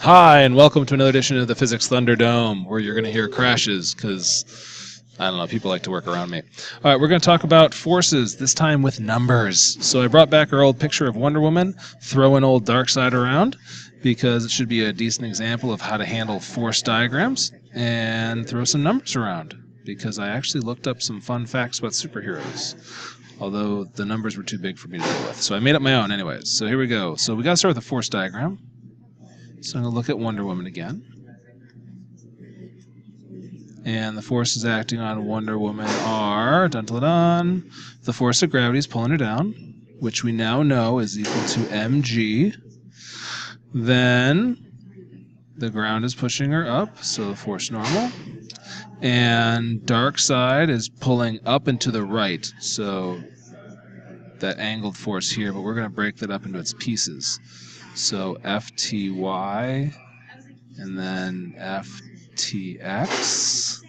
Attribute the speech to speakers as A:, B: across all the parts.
A: Hi, and welcome to another edition of the Physics Thunderdome, where you're going to hear crashes, because, I don't know, people like to work around me. All right, we're going to talk about forces, this time with numbers. So I brought back our old picture of Wonder Woman, throwing old Darkseid around, because it should be a decent example of how to handle force diagrams, and throw some numbers around, because I actually looked up some fun facts about superheroes, although the numbers were too big for me to deal with. So I made up my own anyways. So here we go. So we got to start with a force diagram. So I'm going to look at Wonder Woman again. And the forces acting on Wonder Woman are, dun-dun-dun, the force of gravity is pulling her down, which we now know is equal to mg. Then the ground is pushing her up, so the force normal. And Darkseid is pulling up and to the right, so that angled force here, but we're going to break that up into its pieces. So Fty, and then Ftx,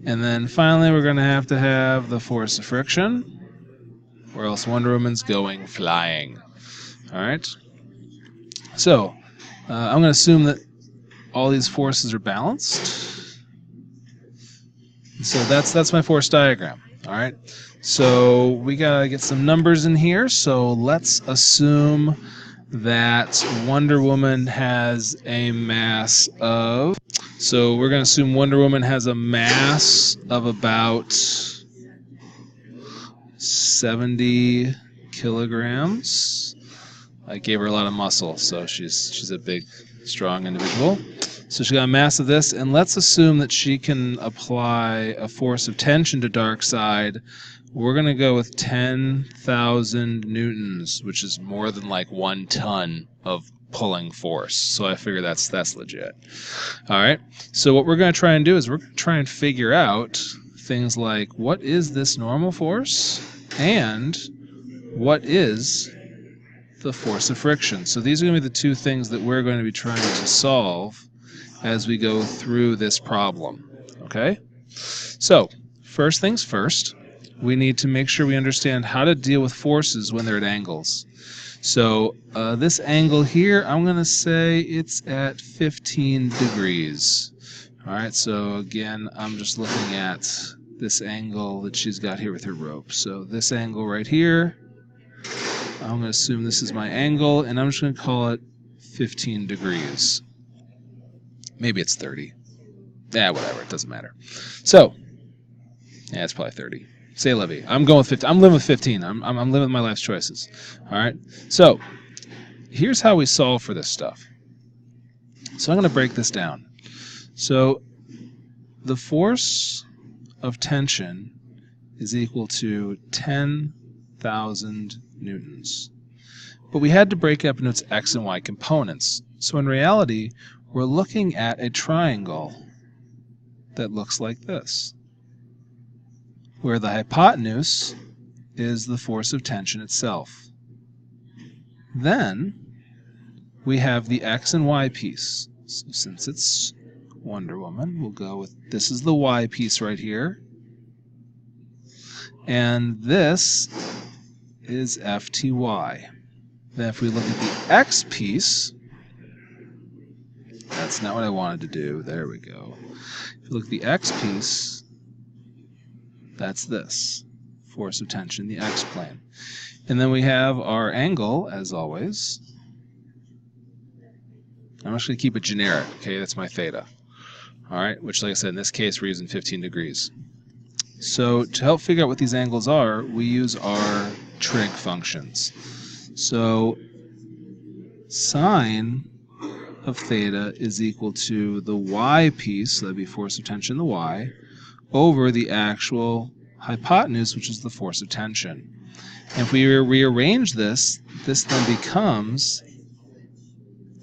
A: and then finally we're going to have the force of friction, or else Wonder Woman's going flying. Alright, so I'm going to assume that all these forces are balanced. So that's my force diagram. Alright, so we got to get some numbers in here, so let's assume that Wonder Woman has a mass of, so we're going to assume Wonder Woman has a mass of about 70 kilograms. I gave her a lot of muscle, so she's a big, strong individual. So she got a mass of this, and let's assume that she can apply a force of tension to Darkseid. We're going to go with 10,000 newtons, which is more than like 1 ton of pulling force. So I figure that's legit. All right. So what we're going to try and do is we're going to try and figure out things like what is this normal force and what is the force of friction. So these are going to be the two things that we're going to be trying to solve as we go through this problem. Okay? So first things first, we need to make sure we understand how to deal with forces when they're at angles. So this angle here, I'm going to say it's at 15 degrees. All right, so again, I'm just looking at this angle that she's got here with her rope. So this angle right here, I'm going to assume this is my angle, and I'm just going to call it 15 degrees. Maybe it's 30. Yeah, whatever, it doesn't matter. So, yeah, it's probably 30. Say Levy. I'm going with 15. I'm living with 15. I'm living with my life's choices. All right. So here's how we solve for this stuff. So I'm going to break this down. So the force of tension is equal to 10,000 newtons. But we had to break it up into its x and y components. So in reality, we're looking at a triangle that looks like this, where the hypotenuse is the force of tension itself. Then we have the x and y piece. So since it's Wonder Woman, we'll go with, this is the y piece right here. And this is Fty. Then if we look at the x piece, that's not what I wanted to do. There we go. If you look at the x piece, that's this, force of tension, the x-plane. And then we have our angle, as always. I'm just going to keep it generic, okay? That's my theta. All right, which, like I said, in this case, we're using 15 degrees. So to help figure out what these angles are, we use our trig functions. So sine of theta is equal to the y piece, so that'd be force of tension, the y, over the actual hypotenuse, which is the force of tension. And if we rearrange this, this then becomes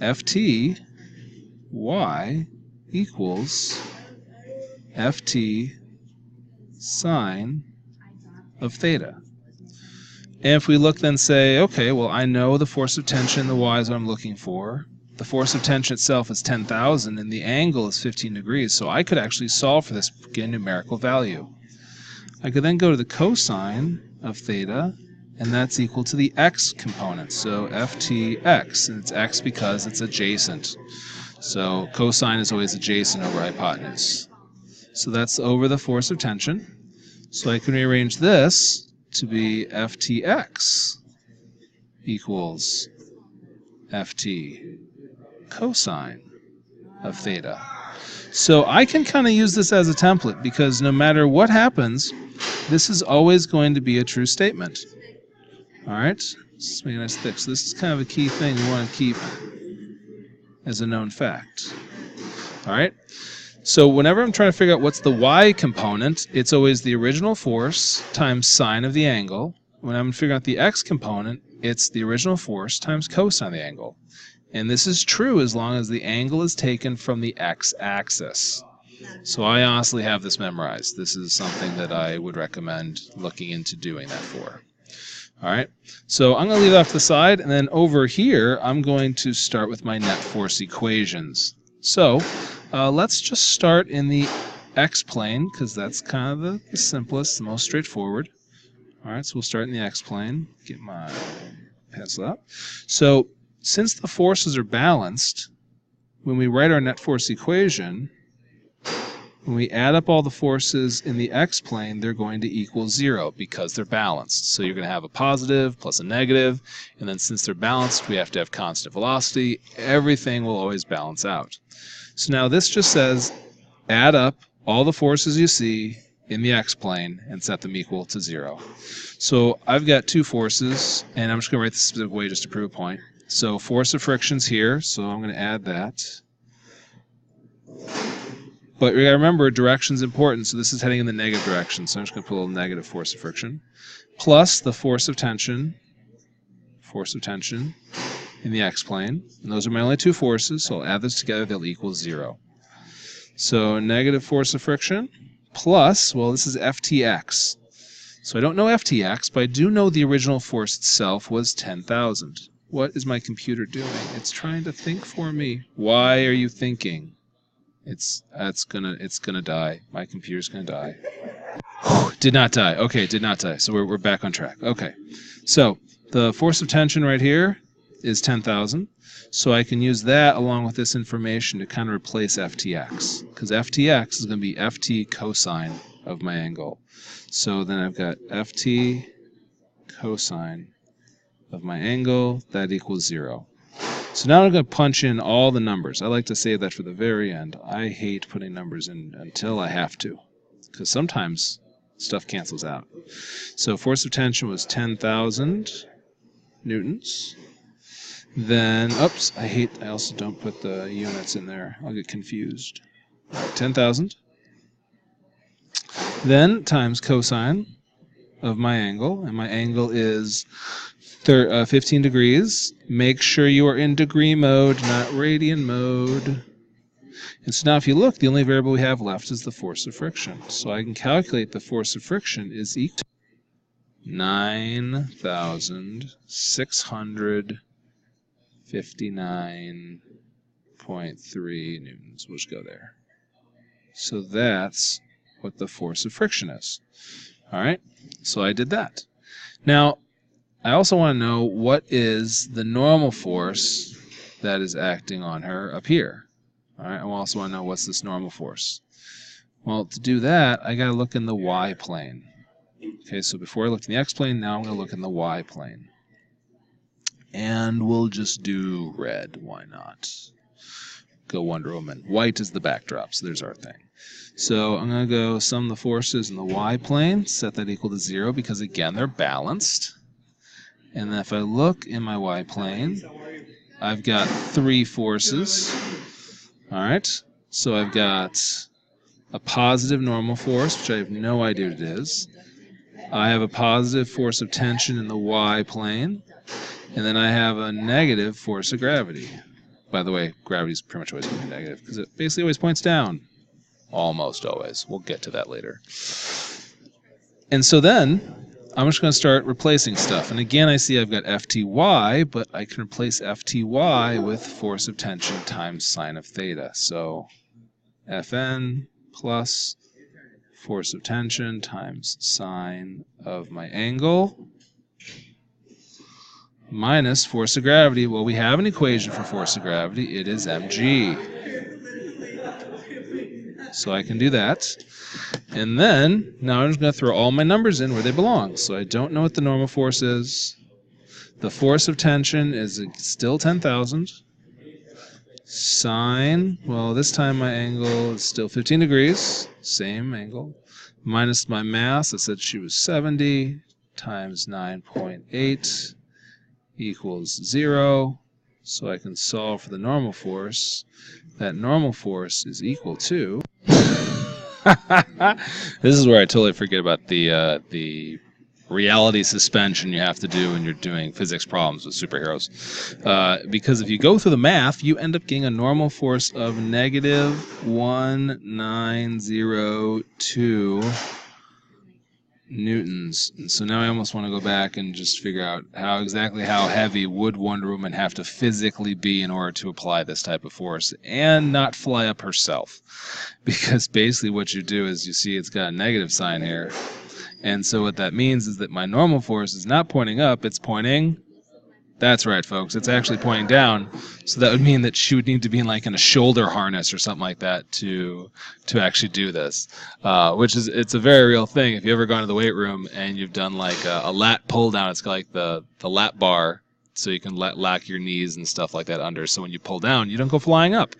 A: Ft y equals Ft sine of theta. And if we look then say, okay, well, I know the force of tension, the y is what I'm looking for. The force of tension itself is 10,000, and the angle is 15 degrees, so I could actually solve for this, get a numerical value. I could then go to the cosine of theta, and that's equal to the x component, so ftx, and it's x because it's adjacent. So cosine is always adjacent over hypotenuse. So that's over the force of tension. So I can rearrange this to be Ftx equals Ft cosine of theta. So I can kind of use this as a template because no matter what happens, this is always going to be a true statement. All right, let's make a nice thick. So this is kind of a key thing we want to keep as a known fact. All right, so whenever I'm trying to figure out what's the y component, it's always the original force times sine of the angle. When I'm figuring out the x component, it's the original force times cosine of the angle. And this is true as long as the angle is taken from the x-axis. So I honestly have this memorized. This is something that I would recommend looking into doing that for. All right, so I'm going to leave it off to the side, and then over here, I'm going to start with my net force equations. So let's just start in the x-plane, because that's kind of the simplest, the most straightforward. All right, so we'll start in the x-plane. Get my pencil out. So since the forces are balanced, when we write our net force equation, when we add up all the forces in the x-plane, they're going to equal 0 because they're balanced. So you're going to have a positive plus a negative, and then since they're balanced, we have to have constant velocity. Everything will always balance out. So now this just says add up all the forces you see in the x-plane and set them equal to 0. So I've got two forces, and I'm just going to write this a specific way just to prove a point. So force of friction's here, so I'm going to add that. But we got to remember, direction's important, so this is heading in the negative direction, so I'm just going to put a little negative force of friction, plus the force of tension in the x-plane. And those are my only two forces, so I'll add those together, they'll equal 0. So negative force of friction plus, well, this is Ftx. So I don't know Ftx, but I do know the original force itself was 10,000. What is my computer doing? It's trying to think for me. Why are you thinking? It's gonna die. My computer's gonna die. Did not die. Okay, did not die. So we're back on track. Okay. So the force of tension right here is 10,000. So I can use that along with this information to kind of replace Ftx, because Ftx is going to be Ft cosine of my angle. So then I've got Ft cosine of my angle, that equals 0. So now I'm going to punch in all the numbers. I like to save that for the very end. I hate putting numbers in until I have to, because sometimes stuff cancels out. So force of tension was 10,000 newtons. Then, oops, I also don't put the units in there. I'll get confused. 10,000. Then times cosine of my angle, and my angle is 15 degrees. Make sure you are in degree mode, not radian mode. And so now if you look, the only variable we have left is the force of friction. So I can calculate the force of friction is equal to 9,659.3 newtons. We'll just go there. So that's what the force of friction is. All right, so I did that. Now, I also want to know what is the normal force that is acting on her up here. All right, I also want to know what's this normal force. Well, to do that, I got to look in the y-plane. Okay, so before I looked in the x-plane, now I'm going to look in the y-plane. And we'll just do red. Why not? Go Wonder Woman. White is the backdrop, so there's our thing. So I'm going to go sum the forces in the y-plane, set that equal to 0, because again, they're balanced. And then if I look in my y-plane, I've got 3 forces. All right, so I've got a positive normal force, which I have no idea what it is. I have a positive force of tension in the y-plane. And then I have a negative force of gravity. By the way, gravity is pretty much always going to be negative, because it basically always points down. Almost always. We'll get to that later. And so then, I'm just going to start replacing stuff. And again, I see I've got Fty, but I can replace Fty with force of tension times sine of theta. So Fn plus force of tension times sine of my angle. minus force of gravity. Well, we have an equation for force of gravity. It is mg. So I can do that. And then, now I'm just going to throw all my numbers in where they belong. So I don't know what the normal force is. The force of tension is still 10,000. Sine, well, this time my angle is still 15 degrees. Same angle. Minus my mass, I said she was 70, times 9.8 equals 0. So I can solve for the normal force. That normal force is equal to... This is where I totally forget about the reality suspension you have to do when you're doing physics problems with superheroes. Because if you go through the math, you end up getting a normal force of negative 1902 newtons. And so now I almost want to go back and just figure out exactly how heavy would Wonder Woman have to physically be in order to apply this type of force and not fly up herself. Because basically what you do is you see it's got a negative sign here. And so what that means is that my normal force is not pointing up, it's pointing... That's right, folks. It's actually pointing down. So that would mean that she would need to be in a shoulder harness or something like that to actually do this. Which is, it's a very real thing. If you ever gone to the weight room and you've done a lat pull down, it's like the lat bar, so you can lack your knees and stuff like that under. So when you pull down, you don't go flying up.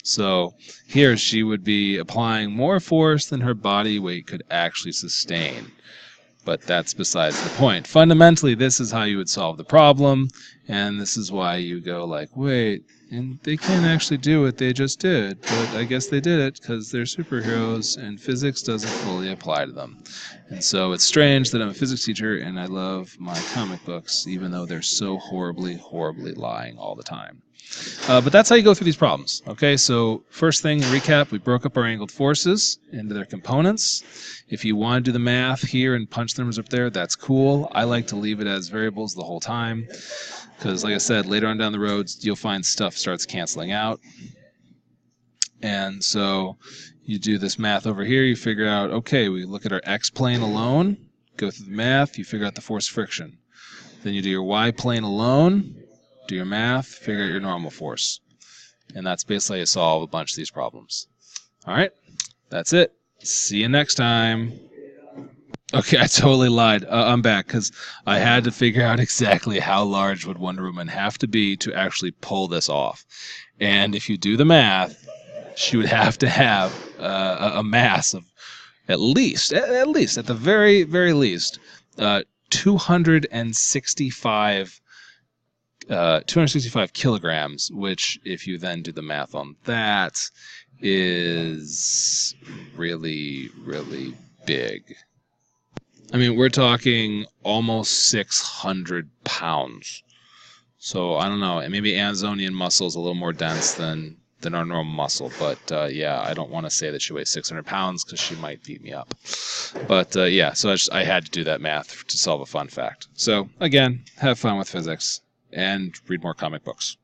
A: So here she would be applying more force than her body weight could actually sustain. But that's besides the point. Fundamentally, this is how you would solve the problem, and this is why you go wait, and they can't actually do what they just did, but I guess they did it because they're superheroes, and physics doesn't fully apply to them. And so it's strange that I'm a physics teacher, and I love my comic books, even though they're so horribly, horribly lying all the time. But that's how you go through these problems. Okay, so first thing, recap, we broke up our angled forces into their components. If you want to do the math here and punch the numbers up there, that's cool. I like to leave it as variables the whole time because, like I said, later on down the road, you'll find stuff starts canceling out. And so you do this math over here, you figure out, okay, we look at our x-plane alone, go through the math, you figure out the force of friction. Then you do your y-plane alone, do your math, figure out your normal force. And that's basically how you solve a bunch of these problems. All right, that's it. See you next time. Okay, I totally lied. I'm back because I had to figure out exactly how large would Wonder Woman have to be to actually pull this off. And if you do the math, she would have to have a mass of at least, at the very, very least, 265 kilograms, which, if you then do the math on that, is really, really big. I mean, we're talking almost 600 pounds. So, I don't know, maybe Amazonian muscle is a little more dense than our normal muscle, but yeah, I don't want to say that she weighs 600 pounds because she might beat me up. But yeah, so I had to do that math to solve a fun fact. So, again, have fun with physics and read more comic books.